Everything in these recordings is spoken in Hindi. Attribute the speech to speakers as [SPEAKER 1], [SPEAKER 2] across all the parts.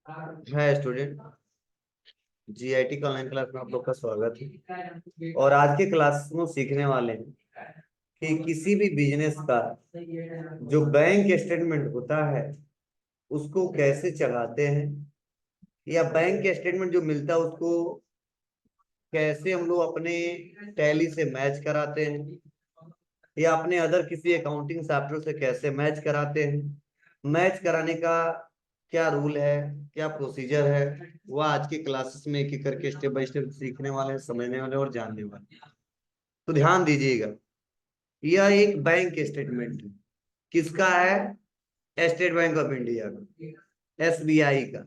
[SPEAKER 1] है स्टूडेंट। जीआईटी का ऑनलाइन क्लास में आप लोग का स्वागत है। और आज के क्लास में सीखने वाले हैं कि किसी भी बिजनेस का जो बैंक स्टेटमेंट होता है उसको कैसे चलाते हैं, या बैंक स्टेटमेंट जो मिलता है उसको कैसे हम लोग अपने टैली से मैच कराते हैं, या अपने अदर किसी अकाउंटिंग सॉफ्टवेयर से कैसे मैच कराते हैं। मैच कराने का क्या रूल है, क्या प्रोसीजर है, वह आज की क्लासेस में एक एक करके स्टेप बाय स्टेप सीखने वाले हैं, समझने वाले हैं और जानने वाले हैं। तो ध्यान दीजिएगा, यह एक बैंक स्टेटमेंट है। किसका है? स्टेट बैंक ऑफ इंडिया का, एसबीआई का।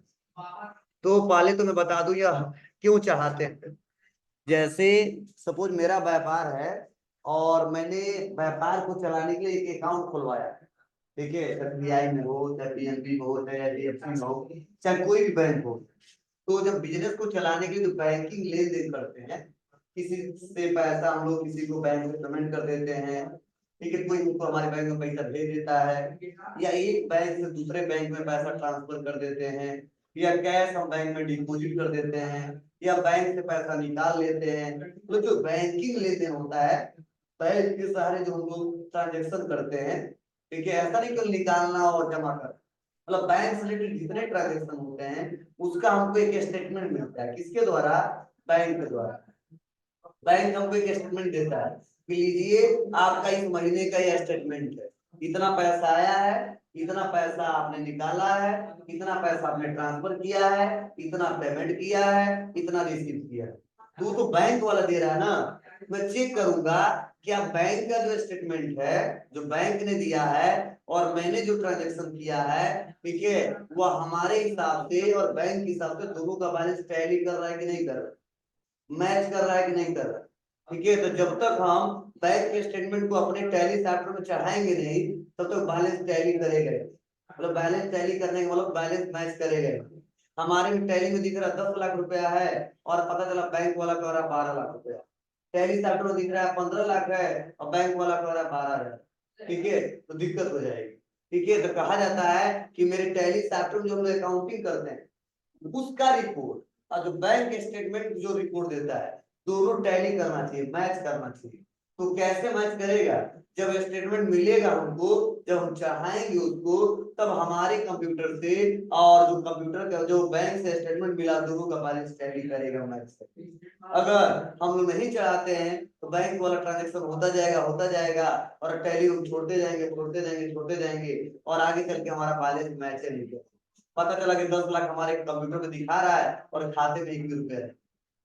[SPEAKER 1] तो पहले तो मैं बता दूं यह क्यों चाहते हैं। जैसे सपोज मेरा व्यापार है और मैंने व्यापार को चलाने के लिए एक अकाउंट खुलवाया, ठीक है, एसबीआई में हो, चाहे पीएनबी में हो, चाहे एचडीएफसी में हो, चाहे कोई भी बैंक हो। तो जब बिजनेस को चलाने के लिए जो बैंकिंग लेन देन करते हैं, किसी से पैसा हम लोग किसी को बैंक में पेमेंट कर देते हैं, ठीक है, कोई उनको हमारे बैंक में पैसा भेज देता है, या एक बैंक से दूसरे बैंक में पैसा ट्रांसफर कर देते हैं, या कैश हम बैंक में डिपॉजिट कर देते हैं, या बैंक से पैसा निकाल लेते हैं। तो जो बैंकिंग लेन देन होता है, बैंक के सहारे जो हम लोग ट्रांजेक्शन करते हैं, ठीक है, ऐसा नहीं कि निकालना और जमा करना, मतलब बैंक से रिलेटेड जितने ट्रांजेक्शन होते हैं उसका हमको एक स्टेटमेंट मिलता है। किसके द्वारा? बैंक के द्वारा। बैंक हमको एक स्टेटमेंट देता है कि लीजिए आपका इस महीने का यह स्टेटमेंट है, इतना पैसा आया है, इतना पैसा आपने निकाला है, इतना पैसा आपने ट्रांसफर किया है, इतना पेमेंट किया है, इतना रिसीव किया है। तो बैंक वाला दे रहा है ना, मैं चेक करूंगा क्या बैंक का जो स्टेटमेंट है, जो बैंक ने दिया है और मैंने जो ट्रांजेक्शन किया है, ठीक है, वह हमारे हिसाब से और बैंक के हिसाब से दोनों का बैलेंस टैली कर रहा है कि नहीं कर रहा, मैच कर रहा है कि नहीं कर रहा। ठीक है, तो जब तक हम बैंक के स्टेटमेंट को अपने टैली सॉफ्टवेयर में चढ़ाएंगे नहीं, तब तक बैलेंस टैली करेगा। मतलब बैलेंस टैली करने का मतलब बैलेंस मैच करेगा। हमारे में टैली में दिख रहा 10 लाख रुपया है और पता चला बैंक वाला कह रहा 12 लाख रुपया। टैली सॉफ्टवेयर में दिख रहा है 15 लाख है और बैंक वाला कह रहा है 12 लाख। ठीक है, तो दिक्कत हो जाएगी। ठीक है, तो कहा जाता है कि मेरे टैली सॉफ्टवेयर जो हम लोग अकाउंटिंग करते हैं उसका रिपोर्ट और जो बैंक स्टेटमेंट जो रिपोर्ट देता है, दोनों टैली करना चाहिए, मैच करना चाहिए। तो कैसे मैच करेगा? जब स्टेटमेंट मिलेगा हमको, जब हम चाहेंगे उसको, तब हमारे कंप्यूटर से और जो कंप्यूटर का जो बैंक से स्टेटमेंट मिला, दोनों का बैलेंस टैली करेगा, मैच करेगा। अगर हम लोग नहीं चढ़ाते हैं तो बैंक वाला ट्रांजेक्शन होता जाएगा और टैली हम छोड़ते जाएंगे, छोड़ते जाएंगे, छोड़ते जाएंगे, और आगे चल के हमारा बैलेंस मैच नहीं करेगा। पता चला कि 10 लाख हमारे कंप्यूटर में दिखा रहा है और खाते में 1 भी रुपया है।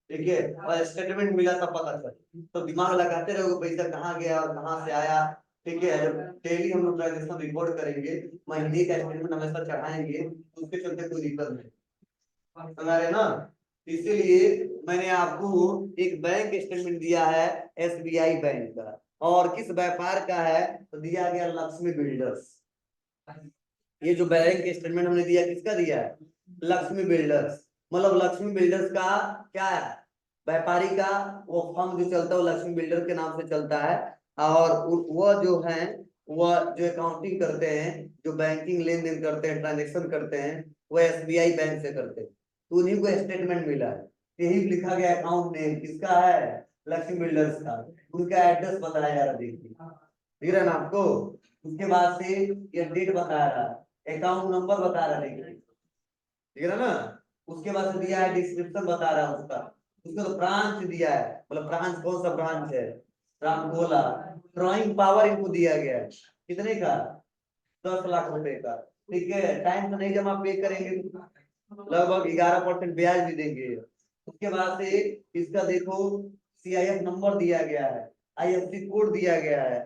[SPEAKER 1] ठीक है, और स्टेटमेंट मिला तब पता चला। तो दिमाग लगाते रहोगे पैसा कहाँ गया और कहाँ से आया। ठीक है, जब डेली हम लोग ट्रांजेक्शन रिकॉर्ड करेंगे, महीने का स्टेटमेंट हमेशा चढ़ाएंगे, तो उसके चलते कोई दिक्कत नहीं। समझ रहे ना? इसीलिए मैंने आपको एक बैंक स्टेटमेंट दिया है, एसबीआई बैंक का। और किस व्यापार का है? तो दिया गया लक्ष्मी बिल्डर्स। ये जो बैंक स्टेटमेंट हमने दिया किसका दिया है? लक्ष्मी बिल्डर्स। मतलब लक्ष्मी बिल्डर्स का क्या है? व्यापारी का वो फर्म जो चलता है वो लक्ष्मी बिल्डर के नाम से चलता है। और वह जो है, वह जो अकाउंटिंग करते हैं, जो बैंकिंग लेन देन करते हैं, ट्रांजेक्शन करते हैं, वो एसबीआई बैंक से करते हैं। तो उन्हीं को स्टेटमेंट मिला है, यही लिखा गया अकाउंट नेम किसका है? लक्ष्मी बिल्डर्स का। उनका एड्रेस बताया जा रहा, देखिए दिख रहा है ना आपको। उसके बाद से ये डेट बता रहा है, अकाउंट नंबर बता रहा है, ठीक है ना। उसके बाद से दिया है डिस्क्रिप्शन बता रहा है उसका। उसको तो ब्रांच दिया है, मतलब ब्रांच कौन सा ब्रांच है, रामकोला। ड्राइंग पावर इनको दिया गया है कितने का? 10 लाख रुपए का। ठीक है, टाइम से नहीं जमा पे करेंगे तो लगभग 11% ब्याज भी देंगे। उसके बाद से इसका देखो सीआईएफ नंबर दिया गया है, आईएफएससी कोड दिया गया है।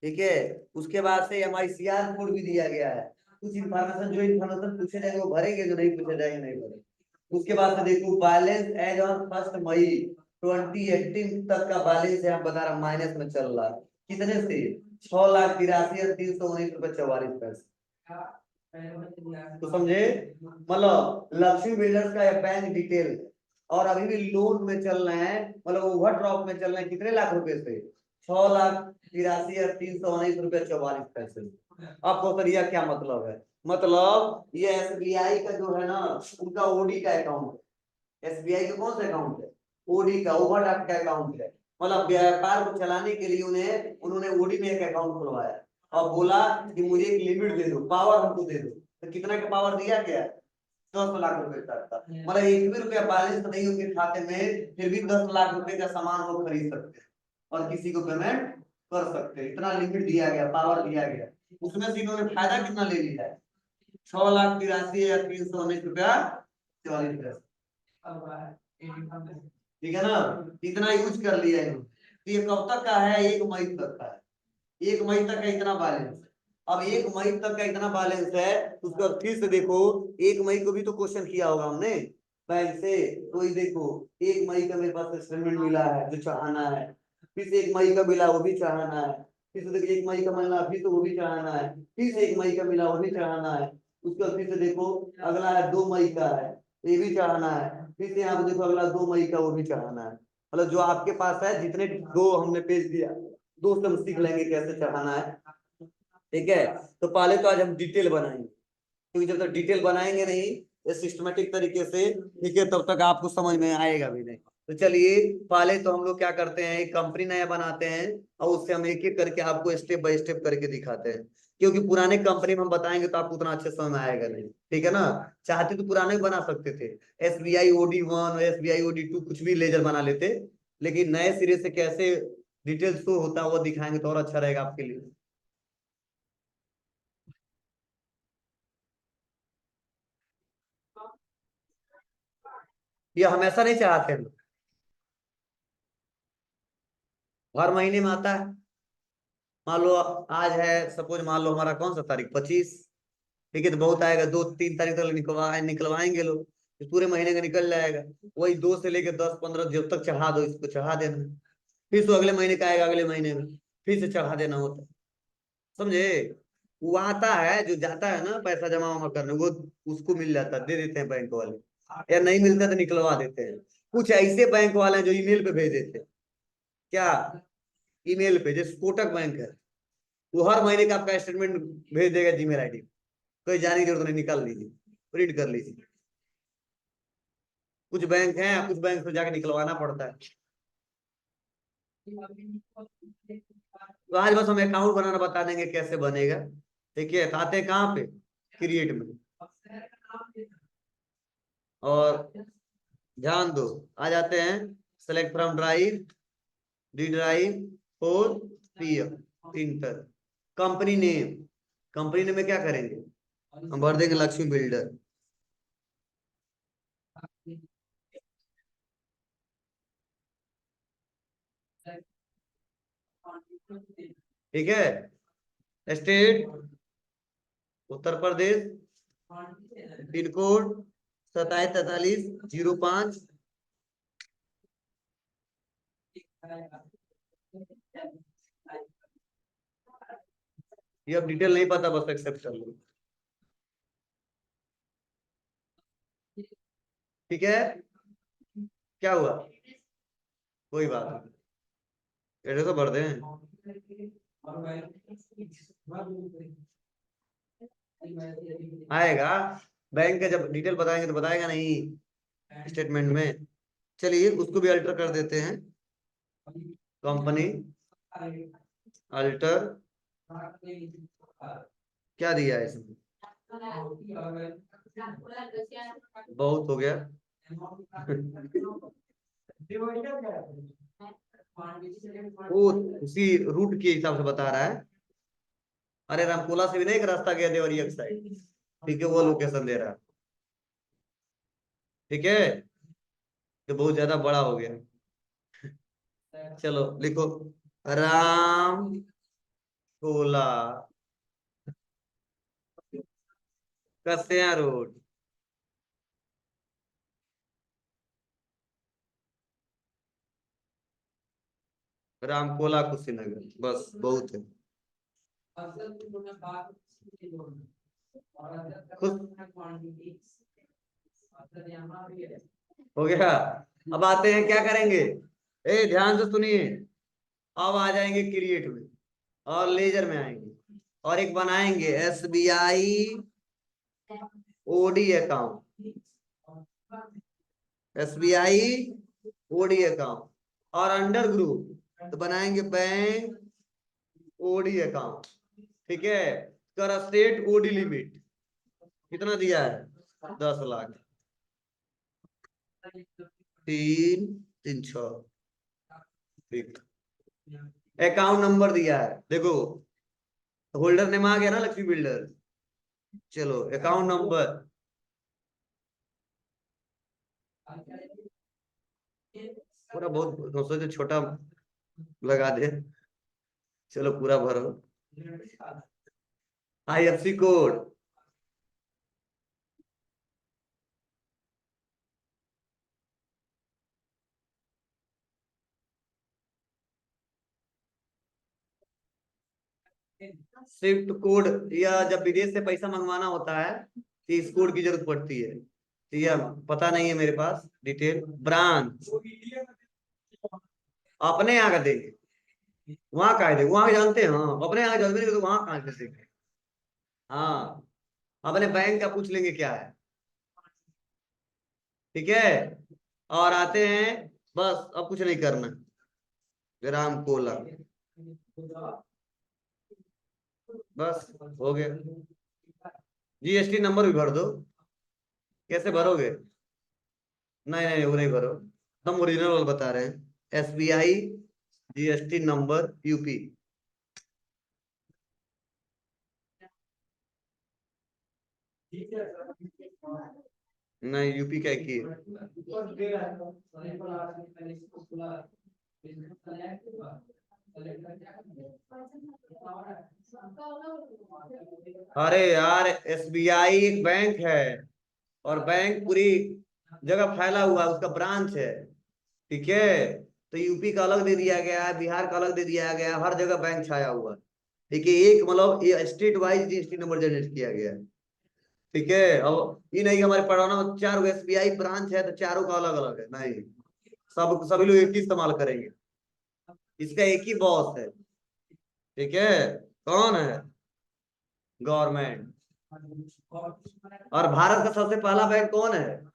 [SPEAKER 1] ठीक है, उसके बाद से एमआईसीआर कोड भी दिया गया है। कुछ इन्फॉर्मेशन, जो इन्फॉर्मेशन पूछे जाएंगे वो भरेंगे, जो नहीं पूछे जाएंगे नहीं भरेंगे। उसके बाद से देखो बैलेंस एज ऑन 1 मई 2018 तक का बैलेंस यहाँ बता रहा माइनस में चल रहा है। कितने से? 6,83,319 रुपए 44 पैसे। तो समझे, मतलब लक्ष्मी बिल्डर्स का बैंक डिटेल। और अभी भी लोन में चल रहे हैं, मतलब ओवर ड्रॉप में चल रहे हैं कितने लाख रुपए से? 6 लाख 83,19 रुपया 44 पैसे। अब तो सर यह क्या मतलब है? मतलब ये एसबीआई का जो है ना, उनका ओडी का अकाउंट है। एसबीआई का कौन सा अकाउंट है? ओडी का, ओवरड्राफ्ट का अकाउंट है। मतलब व्यापार को चलाने के लिए उन्होंने ओडी में एक अकाउंट खुलवाया और बोला कि मुझे एक लिमिट दे दो, पावर हमको दे दो। तो कितना का पावर दिया गया? 10 लाख रुपए तक का। मतलब 1 भी रुपया बैलेंस नहीं उनके खाते में, फिर भी 10 लाख रुपए का सामान वो खरीद सकते हैं और किसी को पेमेंट कर सकते हैं। इतना लिमिट दिया गया, पावर दिया गया। उसमें से इन्होंने फायदा कितना ले लिया है? 6,83,319 रुपया 44 पैसे। ठीक है ना? इतना यूज कर लिया है। तो ये कब तक का है? 1 मई तक का है। 1 मई तक का इतना बैलेंस। अब 1 मई तक का इतना बैलेंस है, उसका फिर से देखो। 1 मई को भी तो क्वेश्चन किया होगा हमने बैंक से। तो ये देखो, 1 मई का मेरे पास स्टेटमेंट मिला है जो चढ़ाना है। फिर से 1 मई का मिला, वो भी चढ़ाना है। फिर से देखो 1 मई का मिला, फिर से वो भी चढ़ाना है। फिर से 1 मई का मिला, वो भी चढ़ाना है। उसके बाद फिर से देखो अगला है 2 मई का है, ये भी चढ़ाना है। फिर से यहाँ पे देखो अगला 2 मई का, वो भी चढ़ाना है। मतलब जो आपके पास है, जितने दो हमने पेज दिया, दो से हम सीख लेंगे कैसे चढ़ाना है। ठीक है? तो पहले तो आज हम डिटेल बनाएंगे, क्योंकि जब तक डिटेल बनाएंगे नहीं सिस्टमेटिक तरीके से, ठीक है, तब तक आपको समझ में आएगा भी नहीं। तो चलिए पहले तो हम लोग क्या करते हैं, एक कंपनी नया बनाते हैं और उससे हम एक एक करके आपको स्टेप बाय स्टेप करके दिखाते हैं। क्योंकि पुराने कंपनी में हम बताएंगे तो आपको उतना अच्छे समझ में आएगा नहीं। ठीक है ना? चाहते तो पुराने बना सकते थे, SBI OD1, SBI OD2, कुछ भी लेजर बना लेते। लेकिन नए सिरे से कैसे डिटेल शो होता है वो दिखाएंगे तो और अच्छा रहेगा आपके लिए। ये हमेशा नहीं चाहते हम। हर महीने में आता है। मान लो आज है, सपोज मान लो हमारा कौन सा तारीख, 25। ठीक है, तो बहुत आएगा, 2-3 तारीख तक निकलवाएंगे लोग, तो पूरे महीने का निकल जाएगा। वही 2 से लेकर 10-15 जब तक चढ़ा दो, इसको चढ़ा देना। फिर तो अगले महीने का आएगा, अगले महीने में फिर से चढ़ा देना होता है। समझे? वो आता है, जो जाता है ना पैसा जमा वमा करने, वो उसको मिल जाता है, दे देते हैं बैंक वाले। या नहीं मिलता तो निकलवा देते हैं। कुछ ऐसे बैंक वाले हैं जो ईमेल पे भेज देते हैं। क्या? ईमेल पे, जैसे कोटक बैंक है, वो हर महीने का आपका स्टेटमेंट भेज देगा जीमेल ID। कोई जाने की जरूरत नहीं, निकाल लीजिए, प्रिंट कर लीजिए। कुछ बैंक हैं, कुछ बैंक से जाके निकलवाना पड़ता है। तो आज बस हम अकाउंट बनाना बता देंगे कैसे बनेगा। ठीक है? तो आते हैं कहाँ पे? क्रिएट में। और ध्यान दो, आ जाते हैं select from drive, D drive, four, PF, inter. Company name, company name में क्या करेंगे? हम भर देंगे लक्ष्मी बिल्डर। ठीक है? State Uttar Pradesh, pin code 274305। ये अब डिटेल नहीं पता, बस एक्सेप्ट कर लो। ठीक है? क्या हुआ? कोई बात नहीं, एड्रेस तो भर दें। आएगा, बैंक का जब डिटेल बताएंगे तो बताएगा नहीं स्टेटमेंट में। चलिए उसको भी अल्टर कर देते हैं। कंपनी अल्टर, क्या दिया है इसमें? बहुत हो गया। वो उसी रूट के हिसाब से बता रहा है। अरे रामकोला से भी नहीं, एक रास्ता गया देवरिया साइड। ठीक है, वो लोकेशन दे रहा है। ठीक है, तो बहुत ज्यादा बड़ा हो गया। चलो लिखो, राम कोला, कस्या रोड। रामकोला कुशीनगर, बस बहुत है। खुश हो गया। अब आते हैं क्या करेंगे? ध्यान से सुनिए। अब आ जाएंगे क्रिएट में। और लेजर में आएंगे। और एक बनाएंगे SBI OD account, SBI OD account. और अंडर ग्रुप तो बनाएंगे बैंक ओडी अकाउंट। ठीक है, कर स्टेट ओडी लिमिट कितना दिया है 10 लाख। 3 3 6। ठीक, अकाउंट नंबर दिया है देखो, होल्डर नेम आ गया ना लक्ष्मी बिल्डर। चलो अकाउंट नंबर, पूरा बहुत दोस्तों से छोटा लगा दे। चलो पूरा भरो। IFC कोड, स्विफ्ट कोड, या जब विदेश से पैसा मंगवाना होता है तो इस कोड की जरूरत पड़ती है। तो यह पता नहीं है मेरे पास डिटेल। ब्रांच अपने यहाँ का देंगे, वहां का है देंगे, वहां जानते हैं। हाँ अपने यहाँ जानते नहीं तो वहां कहाँ से देंगे। हाँ अपने बैंक का पूछ लेंगे क्या है। ठीक है, और आते हैं, बस अब कुछ नहीं करना। राम कोला, बस हो गया। GST नंबर भी भर दो। कैसे भरोगे? नहीं नहीं वो नहीं भरो, हम ओरिजिनल वाला बता रहे हैं। SBI GST number UP। नहीं UP का एक ही है। अरे यार SBI एक बैंक है, और बैंक पूरी जगह फैला हुआ है, उसका ब्रांच है। ठीक है, तो UP का अलग दे दिया गया है, बिहार का अलग दे दिया गया है, हर जगह बैंक छाया हुआ है। ठीक है, एक मतलब ये state wise GST number generate किया गया है। ठीक है, अब ये नहीं कि हमारे पड़ोना में 4 SBI ब्रांच है तो चारों का अलग अलग है, नहीं। सभी लोग एक ही इस्तेमाल करेंगे, इसका एक ही बॉस है। ठीक है, कौन है? गवर्नमेंट। और भारत का सबसे पहला बैंक कौन है?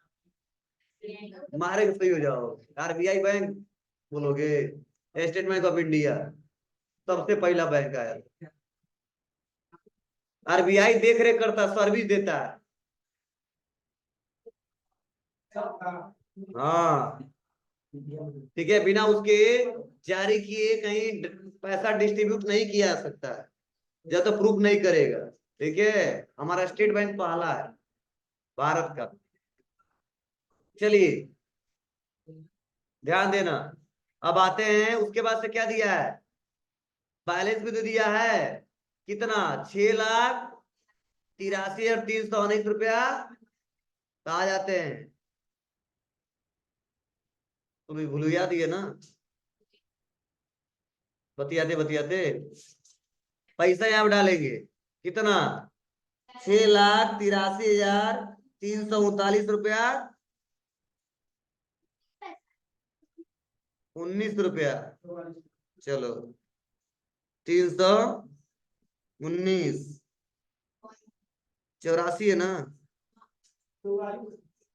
[SPEAKER 1] मारे सही हो जाओ। RBI बैंक बोलोगे? स्टेट बैंक ऑफ इंडिया सबसे पहला बैंक आया। RBI देख रेख करता, सर्विस देता है। हाँ ठीक है, बिना उसके जारी किए कहीं पैसा डिस्ट्रीब्यूट नहीं किया जा सकता है, जब तो प्रूफ नहीं करेगा। ठीक है, हमारा स्टेट बैंक पहला है भारत का। चलिए ध्यान देना। अब आते हैं उसके बाद से क्या दिया है, बैलेंस भी तो दिया है। कितना? 6,83,319 रुपया। कहा जाते हैं? तुम्हें भूलिया दिए ना, बतियाते बतियाते। पैसा यहाँ डालेंगे कितना? 6,83,339 रुपया 19 रुपया। चलो 319, 84 है ना?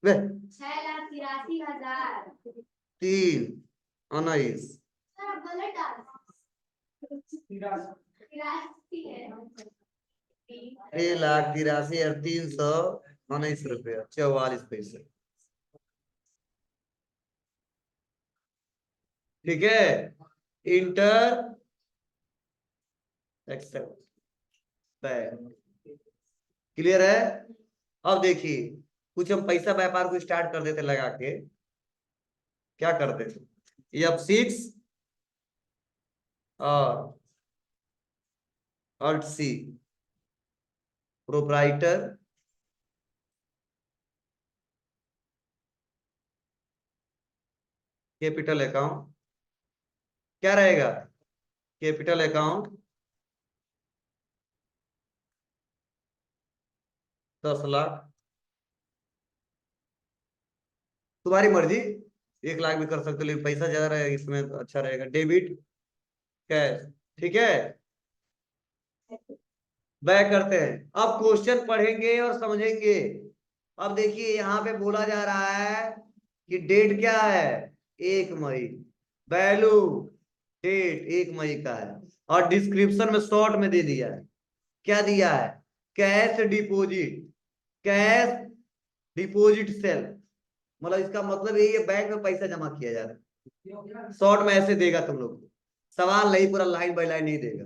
[SPEAKER 1] वे 6,83,000 319। 6,83,319 रुपया 44 पैसे। ठीक है, इंटर एक्सेप्ट क्लियर है। अब देखिए, कुछ हम पैसा व्यापार को स्टार्ट कर देते लगा के। क्या करते थे? F6 और Alt C, proprietor capital account. क्या रहेगा? Capital account 10 lakh. तुम्हारी मर्जी, 1 लाख भी कर सकते हो, लेकिन पैसा ज्यादा रहेगा इसमें तो अच्छा रहेगा। Debit cash. ठीक है, बैक करते हैं। अब क्वेश्चन पढ़ेंगे और समझेंगे। अब देखिए यहाँ पे बोला जा रहा है कि डेट क्या है, 1 मई। वैल्यू, डेट 1 मई का है। और डिस्क्रिप्शन में शॉर्ट में दे दिया है, क्या दिया है, cash deposit, cash deposit cell. मतलब इसका मतलब यही है, बैंक में पैसा जमा किया जा रहा है। शॉर्ट में ऐसे देगा तुम लोग को, सवाल नहीं पूरा लाइन बाय लाइन नहीं देगा।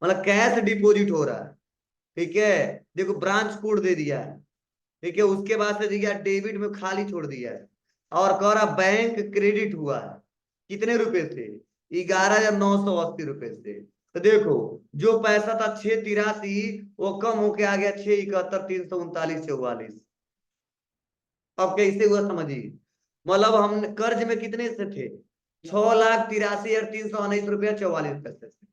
[SPEAKER 1] मतलब कैश डिपॉजिट हो रहा है, ठीक है। देखो ब्रांच कोड दे दिया है, ठीक है। उसके बाद से दिया डेबिट में खाली छोड़ दिया है, और कह रहा बैंक क्रेडिट हुआ है कितने रुपए से, 11,980 रुपए से। तो देखो जो पैसा था 683, वो कम होके आ गया 671,339,44। अब कैसे हुआ समझिए। मतलब हम कर्ज में कितने से थे, 6,83,319 रुपया 44 पैसे से।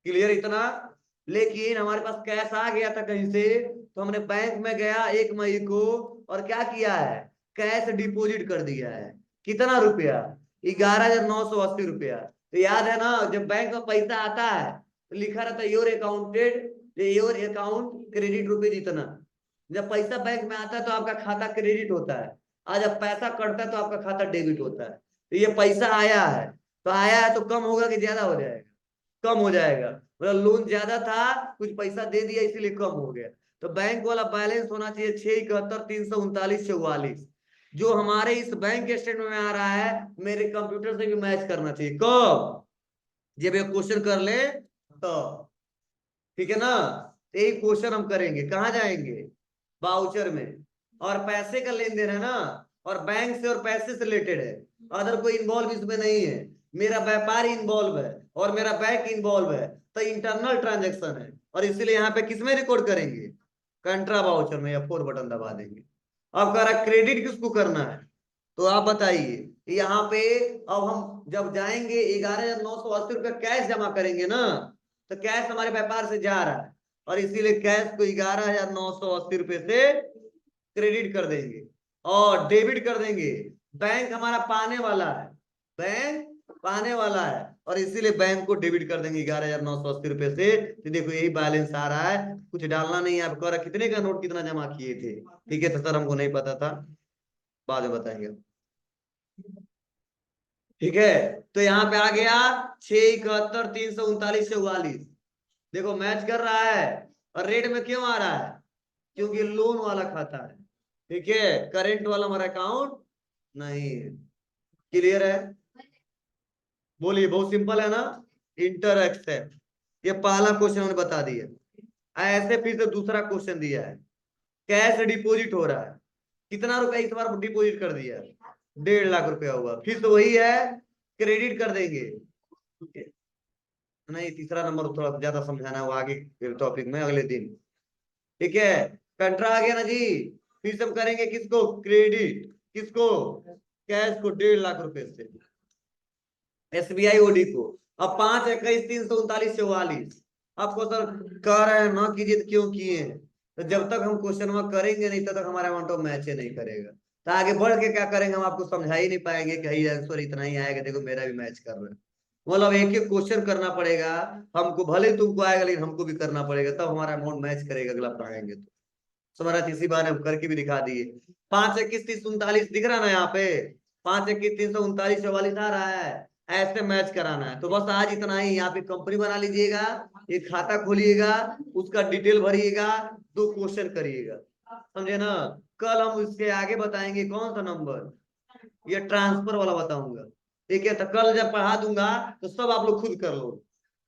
[SPEAKER 1] क्लियर इतना। लेकिन हमारे पास कैश आ गया था कहीं से, तो हमने बैंक में गया 1 मई को, और क्या किया है, कैश डिपॉजिट कर दिया है। कितना रुपया, 11,980 रुपया। तो याद है ना, जब बैंक में पैसा आता है तो लिखा रहता है your accounted, your account credit rupees इतना। जब पैसा बैंक में आता है तो आपका खाता क्रेडिट होता है, और जब पैसा कटता है तो आपका खाता डेबिट होता है। तो ये पैसा आया है, तो आया है तो कम होगा कि ज्यादा हो जाएगा, कम हो जाएगा। मतलब लोन ज्यादा था, कुछ पैसा दे दिया इसीलिए कम हो गया। तो बैंक वाला बैलेंस होना चाहिए 671,339,44, जो हमारे इस बैंक स्टेटमेंट में आ रहा है, मेरे कंप्यूटर से भी मैच करना चाहिए। कब, जब ये क्वेश्चन कर ले तो, ठीक है ना। यही क्वेश्चन हम करेंगे, कहाँ जाएंगे, बाउचर में। और पैसे का लेन देन है ना, और बैंक से और पैसे से रिलेटेड है, अदर कोई इन्वॉल्व इसमें नहीं है। मेरा व्यापार इन्वॉल्व है और मेरा बैंक इन्वॉल्व है, तो इंटरनल ट्रांजेक्शन है। और इसीलिए यहाँ पे किसमें रिकॉर्ड करेंगे, कंट्रा बाउचर में, या 4 बटन दबा देंगे। अब कह रहा क्रेडिट किसको करना है, तो आप बताइए। यहाँ पे अब हम जब जाएंगे 11,980 रुपया कैश जमा करेंगे ना, तो कैश हमारे व्यापार से जा रहा है, और इसीलिए कैश को 11,980 रुपये से क्रेडिट कर देंगे और डेबिट कर देंगे। बैंक हमारा पाने वाला है, बैंक पाने वाला है, और इसीलिए बैंक को डेबिट कर देंगे 11,980 रुपये से। तो देखो यही बैलेंस आ रहा है, कुछ डालना नहीं है। आप कह रहा कितने का नोट कितना जमा किए थे, ठीक है। तो सर हमको नहीं पता था, बाद में बताएंगे, ठीक है। तो यहाँ पे आ गया 671,339,44। देखो मैच कर रहा है। और रेट में क्यों आ रहा है, क्योंकि लोन वाला खाता है, ठीक है। करेंट वाला हमारा अकाउंट नहीं है। क्लियर है, बोलिए। बहुत सिंपल है ना, इंटर एक्सेप्ट। ये पहला क्वेश्चन हमने बता दिया। ऐसे फिर से दूसरा क्वेश्चन दिया है, कैश डिपॉजिट हो रहा है, कितना रुपया इस बार डिपॉजिट कर दिया, 1.5 लाख रुपया हुआ। फिर तो वही है, क्रेडिट कर देंगे। नहीं, तीसरा नंबर थोड़ा ज्यादा समझाना है, वो आगे टॉपिक में अगले दिन, ठीक है। कंट्रा आ गया ना जी। फिर से हम करेंगे किसको, क्रेडिट, किसको, कैश को 1.5 लाख रुपए से, एसबीआई ओडी को। अब 5, 21, 339, 44। आपको सर कह रहे हैं ना कीजिए, तो क्यों किए हैं, तो जब तक हम क्वेश्चन में करेंगे नहीं तब तक हमारा अमाउंट ऑफ मैच नहीं करेगा। तो आगे बढ़ के क्या करेंगे, हम आपको समझा ही नहीं पाएंगे कि आंसर इतना ही आएगा, देखो मेरा भी मैच कर रहा है। मतलब एक एक क्वेश्चन करना पड़ेगा हमको, भले ही तुमको आएगा लेकिन हमको भी करना पड़ेगा, तब हमारा अमाउंट मैच करेगा अगला पढ़ाएंगे तो। समझ, इसी बार हम करके भी दिखा दिए। 5, 21, 30, 39 दिख रहा ना यहाँ पे, 5, 21, 339, 44 आ रहा है। ऐसे मैच कराना है। तो बस आज इतना ही। यहाँ पे कंपनी बना लीजिएगा, एक खाता खोलिएगा, उसका डिटेल भरिएगा, 2 क्वेश्चन करिएगा, समझे ना। कल हम इसके आगे बताएंगे कौन सा नंबर, ये ट्रांसफर वाला बताऊंगा, ठीक है। तो कल जब पढ़ा दूंगा तो सब आप लोग खुद कर लो,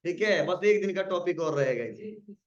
[SPEAKER 1] ठीक है। बस एक दिन का टॉपिक और रहेगा।